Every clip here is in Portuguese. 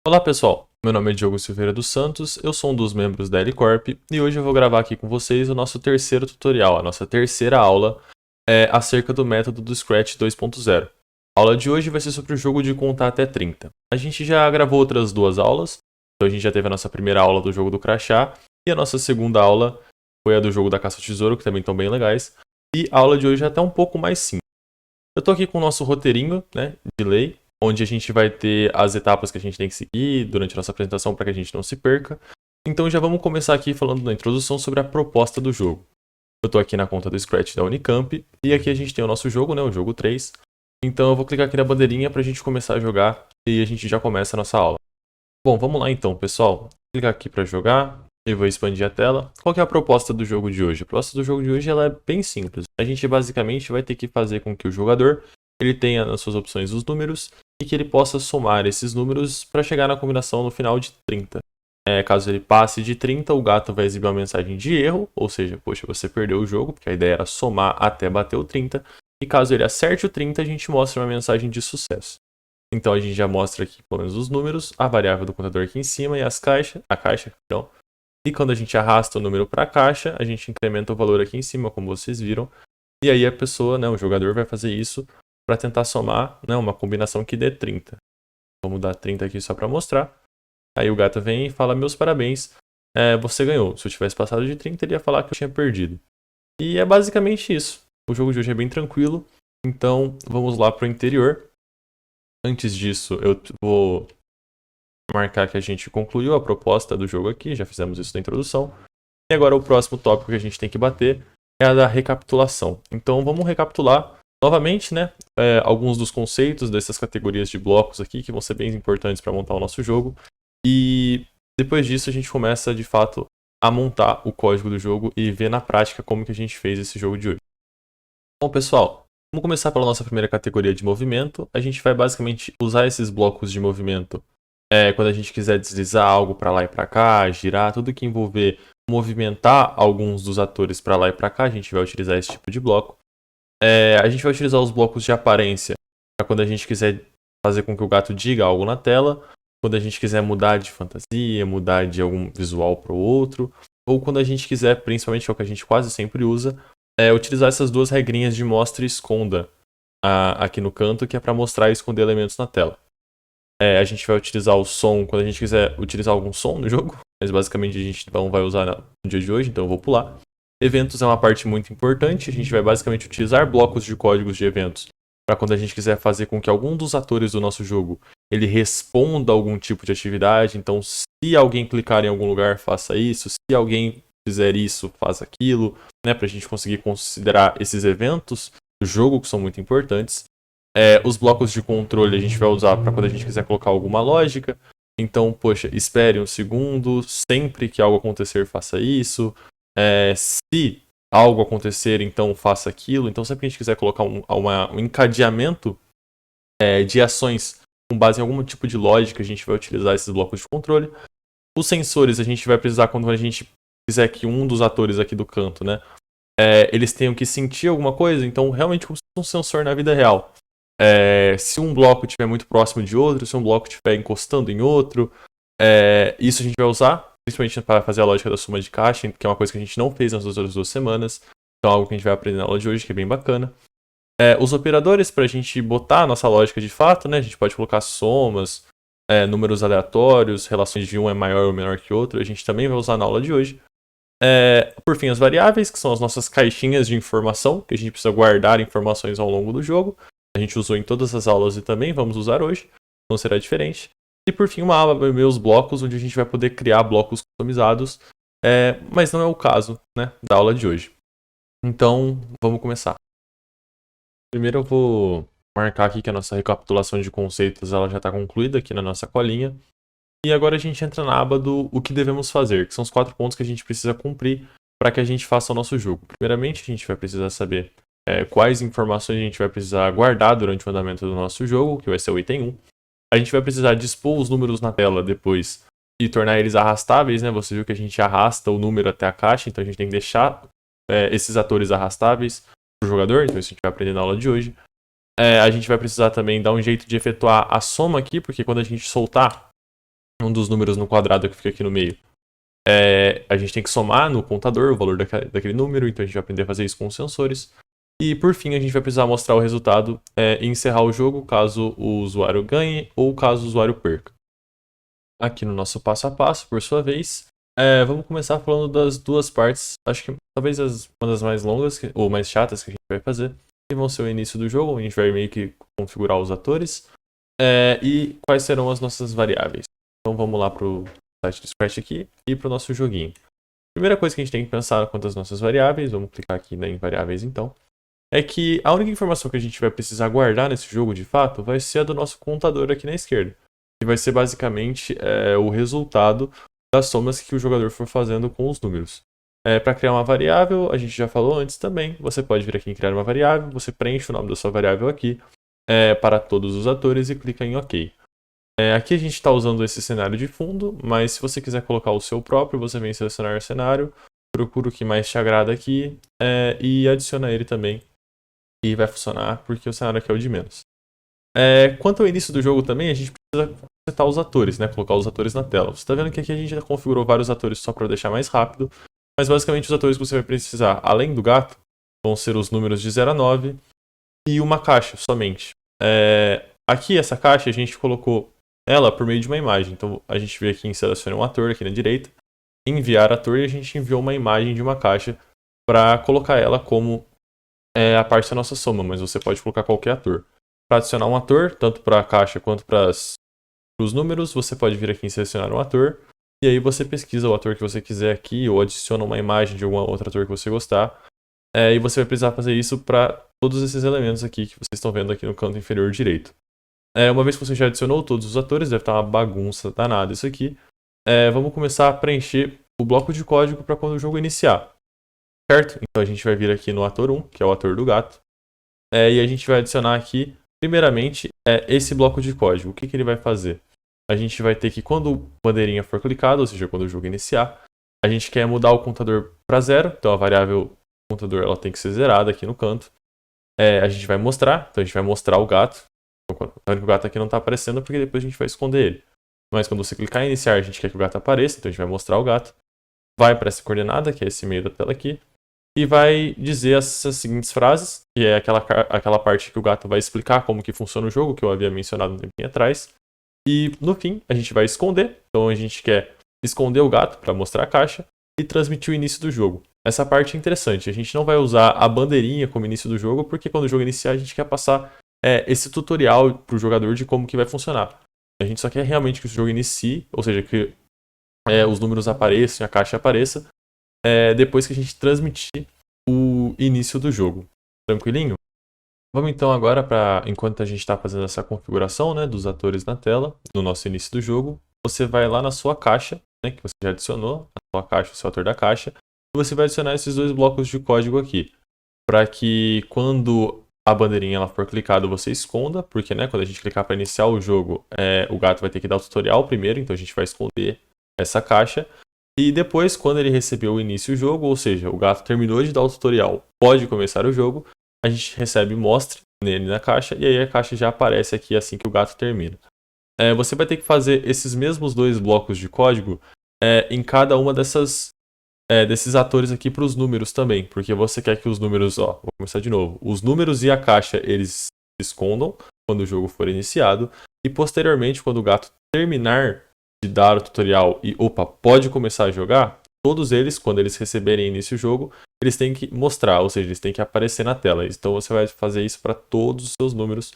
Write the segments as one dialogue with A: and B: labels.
A: Olá pessoal, meu nome é Diogo Silveira dos Santos, eu sou um dos membros da L-Corp e hoje eu vou gravar aqui com vocês o nosso terceiro tutorial, a nossa terceira aula acerca do método do Scratch 2.0. A aula de hoje vai ser sobre o jogo de contar até 30. A gente já gravou outras duas aulas, então a gente já teve a nossa primeira aula do jogo do crachá e a nossa segunda aula foi a do jogo da caça ao tesouro, que também estão bem legais, e a aula de hoje já está um pouco mais simples. Eu tô aqui com o nosso roteirinho, de lei, onde a gente vai ter as etapas que a gente tem que seguir durante a nossa apresentação para que a gente não se perca. Então já vamos começar aqui falando na introdução sobre a proposta do jogo. Eu tô aqui na conta do Scratch da Unicamp e aqui a gente tem o nosso jogo, o jogo 3. Então eu vou clicar aqui na bandeirinha para a gente começar a jogar e a gente já começa a nossa aula. Bom, vamos lá então, pessoal. Vou clicar aqui para jogar. Eu vou expandir a tela. Qual que é a proposta do jogo de hoje? A proposta do jogo de hoje ela é bem simples. A gente basicamente vai ter que fazer com que o jogador ele tenha nas suas opções os números e que ele possa somar esses números para chegar na combinação no final de 30. Caso ele passe de 30, o gato vai exibir uma mensagem de erro, ou seja, poxa, você perdeu o jogo, porque a ideia era somar até bater o 30. E caso ele acerte o 30, a gente mostra uma mensagem de sucesso. Então a gente já mostra aqui pelo menos os números, a variável do contador aqui em cima e a caixa. E quando a gente arrasta o número para a caixa, a gente incrementa o valor aqui em cima, como vocês viram. E aí a pessoa, o jogador vai fazer isso para tentar somar uma combinação que dê 30. Vamos dar 30 aqui só para mostrar. Aí o gato vem e fala, meus parabéns, você ganhou. Se eu tivesse passado de 30, ele ia falar que eu tinha perdido. E é basicamente isso. O jogo de hoje é bem tranquilo, então vamos lá para o interior. Antes disso, eu vou marcar que a gente concluiu a proposta do jogo aqui, já fizemos isso na introdução. E agora o próximo tópico que a gente tem que bater é a da recapitulação. Então vamos recapitular novamente, alguns dos conceitos dessas categorias de blocos aqui, que vão ser bem importantes para montar o nosso jogo. E depois disso a gente começa, de fato, a montar o código do jogo e ver na prática como que a gente fez esse jogo de hoje. Bom, pessoal, vamos começar pela nossa primeira categoria de movimento. A gente vai basicamente usar esses blocos de movimento quando a gente quiser deslizar algo para lá e para cá, girar, tudo que envolver movimentar alguns dos atores para lá e para cá, a gente vai utilizar esse tipo de bloco. A gente vai utilizar os blocos de aparência para quando a gente quiser fazer com que o gato diga algo na tela, quando a gente quiser mudar de fantasia, mudar de algum visual para o outro, ou quando a gente quiser, principalmente que é o que a gente quase sempre usa, utilizar essas duas regrinhas de mostra e esconda aqui no canto, que é para mostrar e esconder elementos na tela. A gente vai utilizar o som quando a gente quiser utilizar algum som no jogo, mas basicamente a gente não vai usar no dia de hoje, então eu vou pular. Eventos é uma parte muito importante, a gente vai basicamente utilizar blocos de códigos de eventos para quando a gente quiser fazer com que algum dos atores do nosso jogo ele responda a algum tipo de atividade. Então, se alguém clicar em algum lugar, faça isso, se alguém fizer isso, faça aquilo, para a gente conseguir considerar esses eventos do jogo que são muito importantes. Os blocos de controle a gente vai usar para quando a gente quiser colocar alguma lógica. Então, poxa, espere um segundo, sempre que algo acontecer, faça isso. Se algo acontecer, então faça aquilo. Então, sempre que a gente quiser colocar um encadeamento de ações com base em algum tipo de lógica, a gente vai utilizar esses blocos de controle. Os sensores a gente vai precisar quando a gente quiser que um dos atores aqui do canto, eles tenham que sentir alguma coisa. Então, realmente, como se fosse um sensor na vida real. Se um bloco estiver muito próximo de outro, se um bloco estiver encostando em outro, isso a gente vai usar, principalmente para fazer a lógica da soma de caixa, que é uma coisa que a gente não fez nas outras 2 semanas. Então é algo que a gente vai aprender na aula de hoje, que é bem bacana. Os operadores, para a gente botar a nossa lógica de fato, a gente pode colocar somas, números aleatórios, relações de um é maior ou menor que outro, a gente também vai usar na aula de hoje. Por fim, as variáveis, que são as nossas caixinhas de informação, que a gente precisa guardar informações ao longo do jogo. A gente usou em todas as aulas e também vamos usar hoje, não será diferente. E por fim, uma aba meus blocos, onde a gente vai poder criar blocos customizados, mas não é o caso da aula de hoje. Então, vamos começar. Primeiro eu vou marcar aqui que a nossa recapitulação de conceitos ela já está concluída aqui na nossa colinha. E agora a gente entra na aba do o que devemos fazer, que são os 4 pontos que a gente precisa cumprir para que a gente faça o nosso jogo. Primeiramente, a gente vai precisar saber quais informações a gente vai precisar guardar durante o andamento do nosso jogo, que vai ser o item 1. A gente vai precisar dispor os números na tela depois e tornar eles arrastáveis, Você viu que a gente arrasta o número até a caixa, então a gente tem que deixar esses atores arrastáveis para o jogador, então isso a gente vai aprender na aula de hoje. A gente vai precisar também dar um jeito de efetuar a soma aqui, porque quando a gente soltar um dos números no quadrado que fica aqui no meio, a gente tem que somar no contador o valor daquele número, então a gente vai aprender a fazer isso com os sensores. E por fim, a gente vai precisar mostrar o resultado e encerrar o jogo caso o usuário ganhe ou caso o usuário perca. Aqui no nosso passo a passo, por sua vez, vamos começar falando das duas partes, acho que talvez uma das mais longas ou mais chatas que a gente vai fazer, que vão ser o início do jogo, onde a gente vai meio que configurar os atores, e quais serão as nossas variáveis. Então vamos lá para o site do Scratch aqui e para o nosso joguinho. Primeira coisa que a gente tem que pensar quanto às nossas variáveis, vamos clicar aqui em variáveis então, é que a única informação que a gente vai precisar guardar nesse jogo de fato vai ser a do nosso contador aqui na esquerda, que vai ser basicamente o resultado das somas que o jogador for fazendo com os números. Para criar uma variável, a gente já falou antes também, você pode vir aqui em criar uma variável, você preenche o nome da sua variável aqui para todos os atores e clica em OK. Aqui a gente está usando esse cenário de fundo, mas se você quiser colocar o seu próprio, você vem selecionar o cenário, procura o que mais te agrada aqui e adiciona ele também. E vai funcionar porque o cenário aqui é o de menos. Quanto ao início do jogo também, a gente precisa setar os atores, colocar os atores na tela. Você está vendo que aqui a gente já configurou vários atores só para deixar mais rápido, mas basicamente os atores que você vai precisar, além do gato, vão ser os números de 0 a 9 e uma caixa somente. Aqui essa caixa a gente colocou ela por meio de uma imagem, então a gente veio aqui em selecione um ator aqui na direita, enviar ator e a gente enviou uma imagem de uma caixa para colocar ela como a parte da nossa soma, mas você pode colocar qualquer ator. Para adicionar um ator, tanto para a caixa quanto para os números, você pode vir aqui em selecionar um ator, e aí você pesquisa o ator que você quiser aqui, ou adiciona uma imagem de algum outro ator que você gostar, e você vai precisar fazer isso para todos esses elementos aqui que vocês estão vendo aqui no canto inferior direito. Uma vez que você já adicionou todos os atores, deve estar uma bagunça danada isso aqui, vamos começar a preencher o bloco de código para quando o jogo iniciar. Certo? Então a gente vai vir aqui no ator 1, que é o ator do gato, e a gente vai adicionar aqui, primeiramente, esse bloco de código. O que ele vai fazer? A gente vai ter que, quando a bandeirinha for clicada, ou seja, quando o jogo iniciar, a gente quer mudar o contador para 0, então a variável contador ela tem que ser zerada aqui no canto. A gente vai mostrar, então a gente vai mostrar o gato. Então, o gato aqui não está aparecendo porque depois a gente vai esconder ele. Mas quando você clicar em iniciar, a gente quer que o gato apareça, então a gente vai mostrar o gato. Vai para essa coordenada, que é esse meio da tela aqui. E vai dizer essas seguintes frases, que é aquela parte que o gato vai explicar como que funciona o jogo, que eu havia mencionado um tempinho atrás. E no fim, a gente vai esconder. Então a gente quer esconder o gato para mostrar a caixa e transmitir o início do jogo. Essa parte é interessante, a gente não vai usar a bandeirinha como início do jogo, porque quando o jogo iniciar a gente quer passar esse tutorial para o jogador de como que vai funcionar. A gente só quer realmente que o jogo inicie, ou seja, que os números apareçam, a caixa apareça, depois que a gente transmitir o início do jogo. Tranquilinho? Vamos então agora para, enquanto a gente está fazendo essa configuração dos atores na tela, no nosso início do jogo, você vai lá na sua caixa, que você já adicionou, a sua caixa, o seu ator da caixa, e você vai adicionar esses dois blocos de código aqui, para que quando a bandeirinha ela for clicada você esconda, porque quando a gente clicar para iniciar o jogo, o gato vai ter que dar o tutorial primeiro, então a gente vai esconder essa caixa. E depois, quando ele recebeu o início do jogo, ou seja, o gato terminou de dar o tutorial, pode começar o jogo, a gente recebe mostre nele na caixa, e aí a caixa já aparece aqui assim que o gato termina. Você vai ter que fazer esses mesmos dois blocos de código em cada uma desses atores aqui para os números também, porque você quer que os números, vou começar de novo, os números e a caixa eles se escondam quando o jogo for iniciado, e posteriormente, quando o gato terminar de dar o tutorial e, pode começar a jogar, todos eles, quando eles receberem início do jogo, eles têm que mostrar, ou seja, eles têm que aparecer na tela. Então você vai fazer isso para todos os seus números,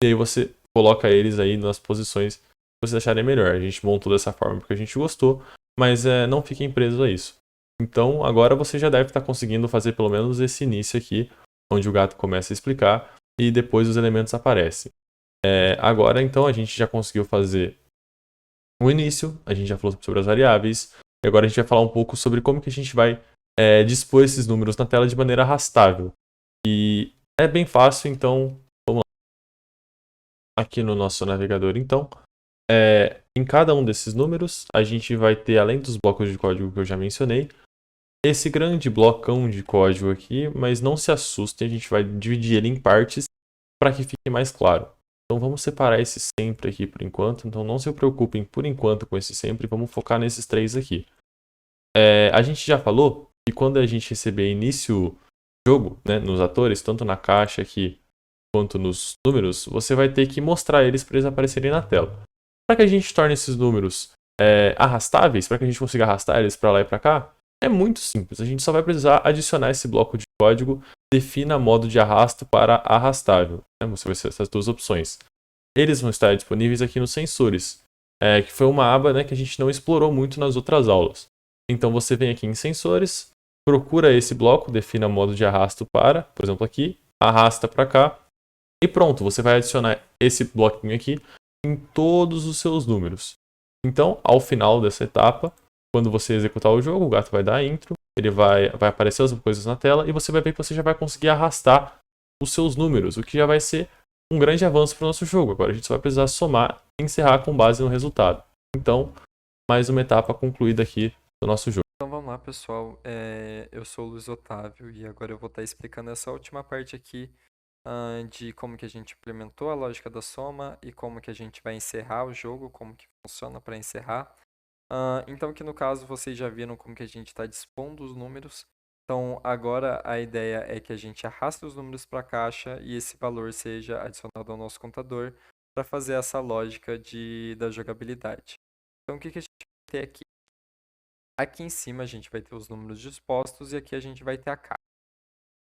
A: e aí você coloca eles aí nas posições que vocês acharem melhor. A gente montou dessa forma porque a gente gostou, mas não fiquem presos a isso. Então agora você já deve estar conseguindo fazer pelo menos esse início aqui, onde o gato começa a explicar e depois os elementos aparecem. Agora então a gente já conseguiu fazer o início, a gente já falou sobre as variáveis, e agora a gente vai falar um pouco sobre como que a gente vai dispor esses números na tela de maneira arrastável. E é bem fácil, então vamos lá. Aqui no nosso navegador, então, em cada um desses números, a gente vai ter, além dos blocos de código que eu já mencionei, esse grande blocão de código aqui, mas não se assustem, a gente vai dividir ele em partes para que fique mais claro. Então vamos separar esse sempre aqui por enquanto. Então não se preocupem por enquanto com esse sempre, vamos focar nesses três aqui. A gente já falou que quando a gente receber início jogo, né, nos atores, tanto na caixa aqui quanto nos números, você vai ter que mostrar eles para eles aparecerem na tela. Para que a gente torne esses números arrastáveis, para que a gente consiga arrastar eles para lá e para cá, é muito simples. A gente só vai precisar adicionar esse bloco de código defina modo de arrasto para arrastável. Você vai ter essas duas opções. Eles vão estar disponíveis aqui nos sensores, que foi uma aba, né, que a gente não explorou muito nas outras aulas. Então você vem aqui em sensores, procura esse bloco, defina modo de arrasto para, por exemplo aqui, arrasta para cá, e pronto, você vai adicionar esse bloquinho aqui em todos os seus números. Então, ao final dessa etapa, quando você executar o jogo, o gato vai dar intro, ele vai aparecer as coisas na tela e você vai ver que você já vai conseguir arrastar os seus números, o que já vai ser um grande avanço para o nosso jogo. Agora a gente só vai precisar somar e encerrar com base no resultado. Então, mais uma etapa concluída aqui do nosso jogo.
B: Então vamos lá, pessoal. Eu sou o Luiz Otávio e agora eu vou estar explicando essa última parte aqui de como que a gente implementou a lógica da soma e como que a gente vai encerrar o jogo, como que funciona para encerrar. Então aqui no caso vocês já viram como que a gente está dispondo os números. Então agora a ideia é que a gente arraste os números para a caixa e esse valor seja adicionado ao nosso contador para fazer essa lógica da jogabilidade. Então o que que a gente vai ter aqui? Aqui em cima a gente vai ter os números dispostos e aqui a gente vai ter a caixa.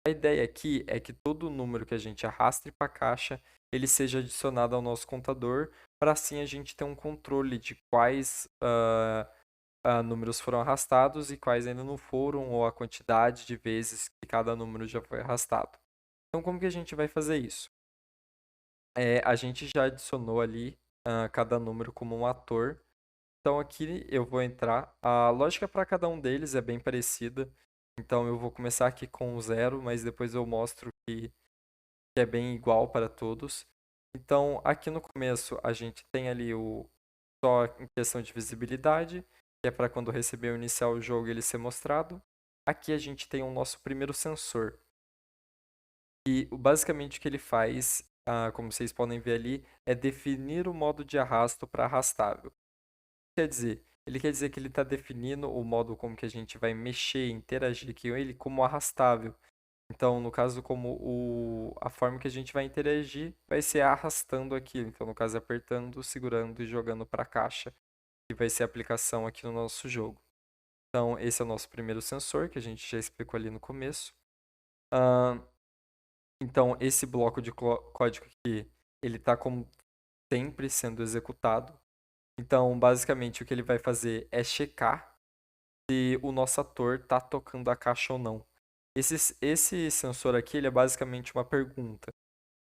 B: A ideia aqui é que todo número que a gente arrastre para a caixa, ele seja adicionado ao nosso contador, para assim a gente ter um controle de quais números foram arrastados e quais ainda não foram, ou a quantidade de vezes que cada número já foi arrastado. Então, como que a gente vai fazer isso? A gente já adicionou ali cada número como um ator. Então, aqui eu vou entrar. A lógica para cada um deles é bem parecida. Então, eu vou começar aqui com o 0, mas depois eu mostro que é bem igual para todos. Então, aqui no começo, a gente tem ali só em questão de visibilidade, que é para quando receber o iniciar o jogo ele ser mostrado. Aqui a gente tem o nosso primeiro sensor. E basicamente o que ele faz, como vocês podem ver ali, é definir o modo de arrasto para arrastável. Quer dizer, ele quer dizer que ele está definindo o modo como que a gente vai mexer, interagir com ele como arrastável. Então, no caso, como a forma que a gente vai interagir vai ser arrastando aquilo. Então, no caso, apertando, segurando e jogando para a caixa, que vai ser a aplicação aqui no nosso jogo. Então, esse é o nosso primeiro sensor, que a gente já explicou ali no começo. Então, esse bloco de código aqui, ele está como sempre sendo executado. Então, basicamente, o que ele vai fazer é checar se o nosso ator está tocando a caixa ou não. Esse sensor aqui, ele é basicamente uma pergunta,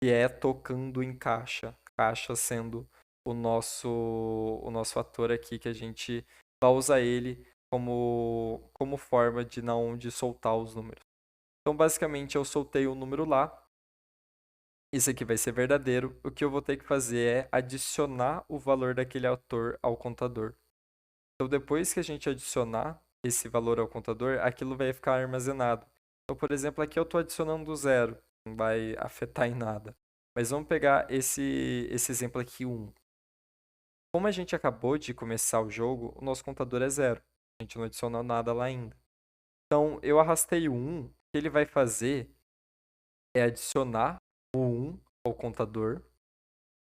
B: que é tocando em caixa. Caixa sendo o nosso ator aqui, que a gente vai usar ele como forma de soltar os números. Então, basicamente, eu soltei o número lá. Isso aqui vai ser verdadeiro. O que eu vou ter que fazer é adicionar o valor daquele ator ao contador. Então, depois que a gente adicionar esse valor ao contador, aquilo vai ficar armazenado. Então, por exemplo, aqui eu estou adicionando do 0, não vai afetar em nada. Mas vamos pegar esse exemplo aqui, 1. Como a gente acabou de começar o jogo, o nosso contador é 0. A gente não adicionou nada lá ainda. Então, eu arrastei o 1. O que ele vai fazer é adicionar o 1 ao contador.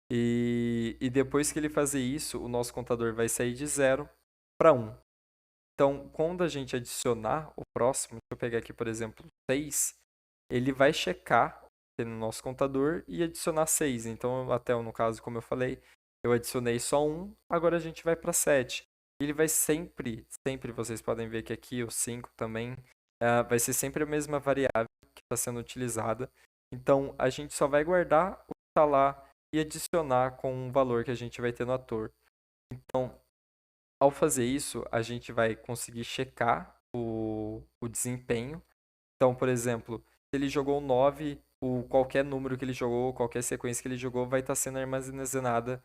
B: E depois que ele fazer isso, o nosso contador vai sair de 0 para 1. Então, quando a gente adicionar o próximo, deixa eu pegar aqui, por exemplo, 6, ele vai checar no nosso contador e adicionar 6. Então, até no caso, como eu falei, eu adicionei só 1, agora a gente vai para 7. Ele vai sempre, vocês podem ver que aqui o 5 também, vai ser sempre a mesma variável que está sendo utilizada. Então, a gente só vai guardar o que está lá e adicionar com o valor que a gente vai ter no ator. Então, ao fazer isso, a gente vai conseguir checar o desempenho. Então, por exemplo, se ele jogou 9, qualquer número que ele jogou, qualquer sequência que ele jogou, vai estar sendo armazenada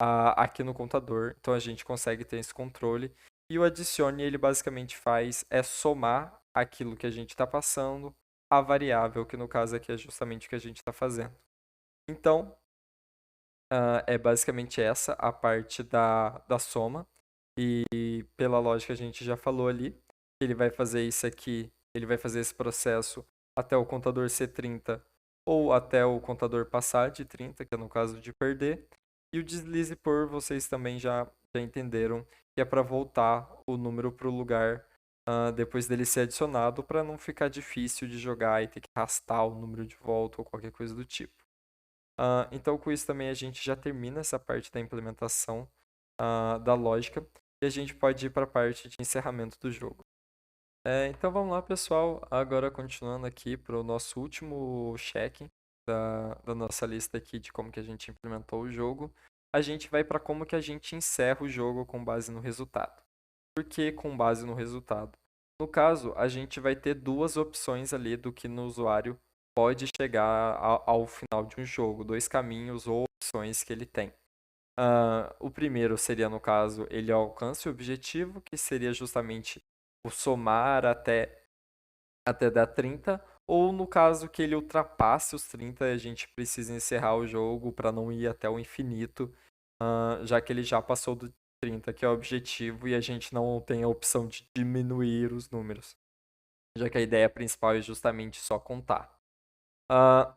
B: aqui no contador. Então, a gente consegue ter esse controle. E o adicione, ele basicamente faz é somar aquilo que a gente está passando à variável, que no caso aqui é justamente o que a gente está fazendo. Então, É basicamente essa a parte da soma. E pela lógica a gente já falou ali, ele vai fazer isso aqui, ele vai fazer esse processo até o contador ser 30 ou até o contador passar de 30, que é no caso de perder. E o deslize por vocês também já entenderam que é para voltar o número para o lugar depois dele ser adicionado, para não ficar difícil de jogar e ter que arrastar o número de volta ou qualquer coisa do tipo. Então, com isso também a gente já termina essa parte da implementação da lógica e a gente pode ir para a parte de encerramento do jogo. Então vamos lá, pessoal. Agora continuando aqui para o nosso último check da nossa lista aqui de como que a gente implementou o jogo. A gente vai para como que a gente encerra o jogo com base no resultado. Por que com base no resultado? No caso, a gente vai ter duas opções ali do que no usuário pode chegar ao final de um jogo, dois caminhos ou opções que ele tem. O primeiro seria, no caso, ele alcance o objetivo, que seria justamente o somar até dar 30, ou no caso que ele ultrapasse os 30, a gente precisa encerrar o jogo para não ir até o infinito, já que ele já passou do 30, que é o objetivo, e a gente não tem a opção de diminuir os números, já que a ideia principal é justamente só contar.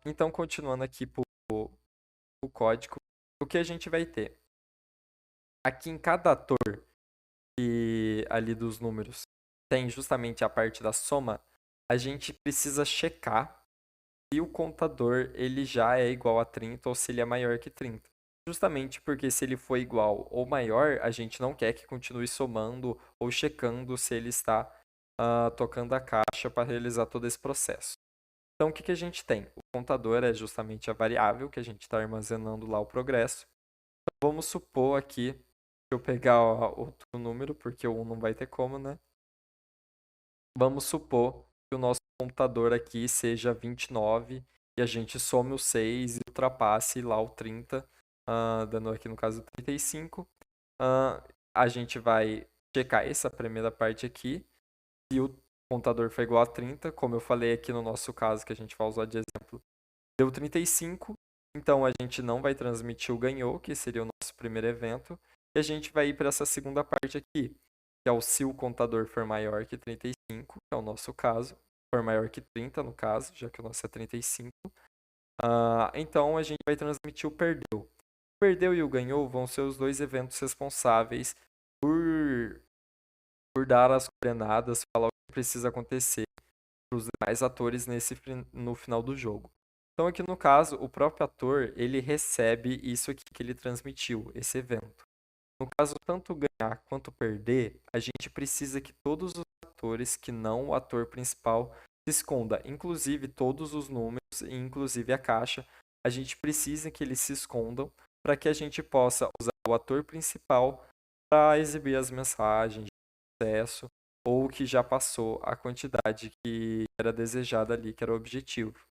B: Então, continuando aqui para o código, o que a gente vai ter? Aqui em cada ator e ali dos números tem justamente a parte da soma, a gente precisa checar se o contador ele já é igual a 30 ou se ele é maior que 30. Justamente porque se ele for igual ou maior, a gente não quer que continue somando ou checando se ele está tocando a caixa para realizar todo esse processo. Então, o que a gente tem? O contador é justamente a variável que a gente está armazenando lá o progresso. Então, vamos supor aqui, eu pegar outro número, porque o 1 não vai ter como, né? Vamos supor que o nosso computador aqui seja 29 e a gente some o 6 e ultrapasse lá o 30, dando aqui no caso 35. A gente vai checar essa primeira parte aqui. Se o contador for igual a 30, como eu falei aqui no nosso caso, que a gente vai usar de exemplo, deu 35. Então a gente não vai transmitir o ganhou, que seria o nosso primeiro evento. E a gente vai ir para essa segunda parte aqui, que é o se o contador for maior que 35, que é o nosso caso, for maior que 30 no caso, já que o nosso é 35. Então a gente vai transmitir o perdeu. O perdeu e o ganhou vão ser os dois eventos responsáveis por dar as coordenadas, falar o que precisa acontecer para os demais atores no final do jogo. Então aqui no caso, o próprio ator, ele recebe isso aqui que ele transmitiu, esse evento. No caso, tanto ganhar quanto perder, a gente precisa que todos os atores, que não o ator principal, se esconda, inclusive todos os números e inclusive a caixa, a gente precisa que eles se escondam para que a gente possa usar o ator principal para exibir as mensagens de sucesso ou que já passou a quantidade que era desejada ali, que era o objetivo.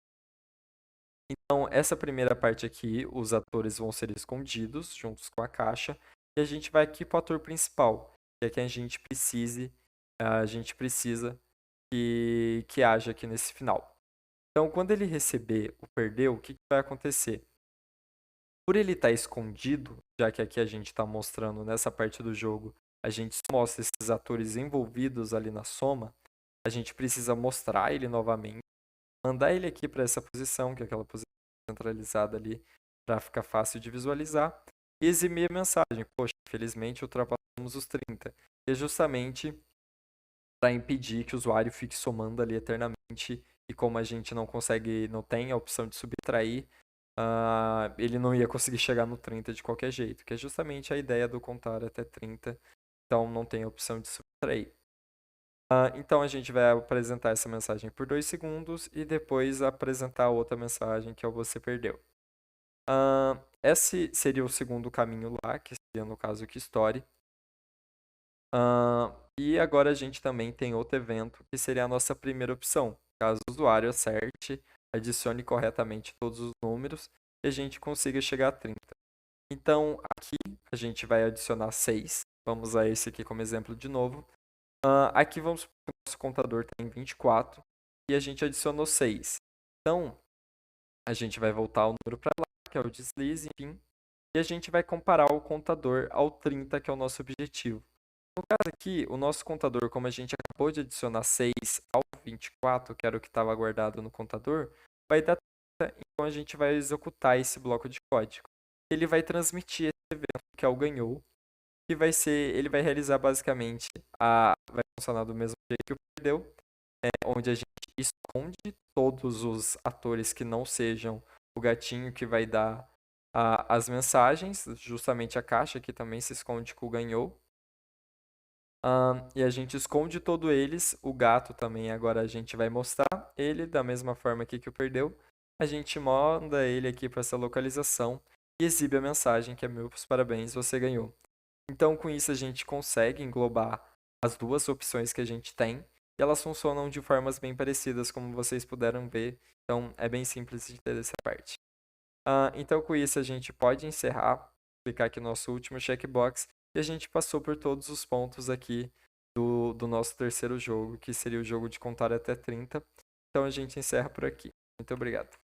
B: Então, essa primeira parte aqui, os atores vão ser escondidos juntos com a caixa, e a gente vai aqui para o ator principal, que é quem a gente precisa que haja aqui nesse final. Então, quando ele receber o perdeu, o que vai acontecer? Por ele estar escondido, já que aqui a gente está mostrando nessa parte do jogo, a gente mostra esses atores envolvidos ali na soma, a gente precisa mostrar ele novamente, mandar ele aqui para essa posição, que é aquela posição centralizada ali, para ficar fácil de visualizar, e eximir a mensagem. Poxa, infelizmente ultrapassamos os 30. E é justamente para impedir que o usuário fique somando ali eternamente, e como a gente não tem a opção de subtrair, ele não ia conseguir chegar no 30 de qualquer jeito, que é justamente a ideia do contar até 30, então não tem a opção de subtrair. Então a gente vai apresentar essa mensagem por 2 segundos e depois apresentar outra mensagem que é o você perdeu. Esse seria o segundo caminho lá, que seria no caso que story. E agora a gente também tem outro evento, que seria a nossa primeira opção. Caso o usuário acerte, adicione corretamente todos os números e a gente consiga chegar a 30. Então aqui a gente vai adicionar 6. Vamos usar esse aqui como exemplo de novo. Aqui vamos supor que o nosso contador tem 24 e a gente adicionou 6. Então, a gente vai voltar o número para lá, que é o deslize, enfim, e a gente vai comparar o contador ao 30, que é o nosso objetivo. No caso aqui, o nosso contador, como a gente acabou de adicionar 6 ao 24, que era o que estava guardado no contador, vai dar 30, então a gente vai executar esse bloco de código. Ele vai transmitir esse evento, que é o ganhou, que vai ser, ele vai realizar basicamente, vai funcionar do mesmo jeito que o perdeu, onde a gente esconde todos os atores que não sejam o gatinho que vai dar as mensagens, justamente a caixa que também se esconde com o ganhou. E a gente esconde todos eles, o gato também agora a gente vai mostrar ele da mesma forma aqui que o perdeu. A gente manda ele aqui para essa localização e exibe a mensagem que é meus parabéns, você ganhou. Então com isso a gente consegue englobar as duas opções que a gente tem e elas funcionam de formas bem parecidas como vocês puderam ver. Então é bem simples de ter essa parte. Então com isso a gente pode encerrar, clicar aqui no nosso último checkbox e a gente passou por todos os pontos aqui do nosso terceiro jogo, que seria o jogo de contar até 30. Então a gente encerra por aqui. Muito obrigado.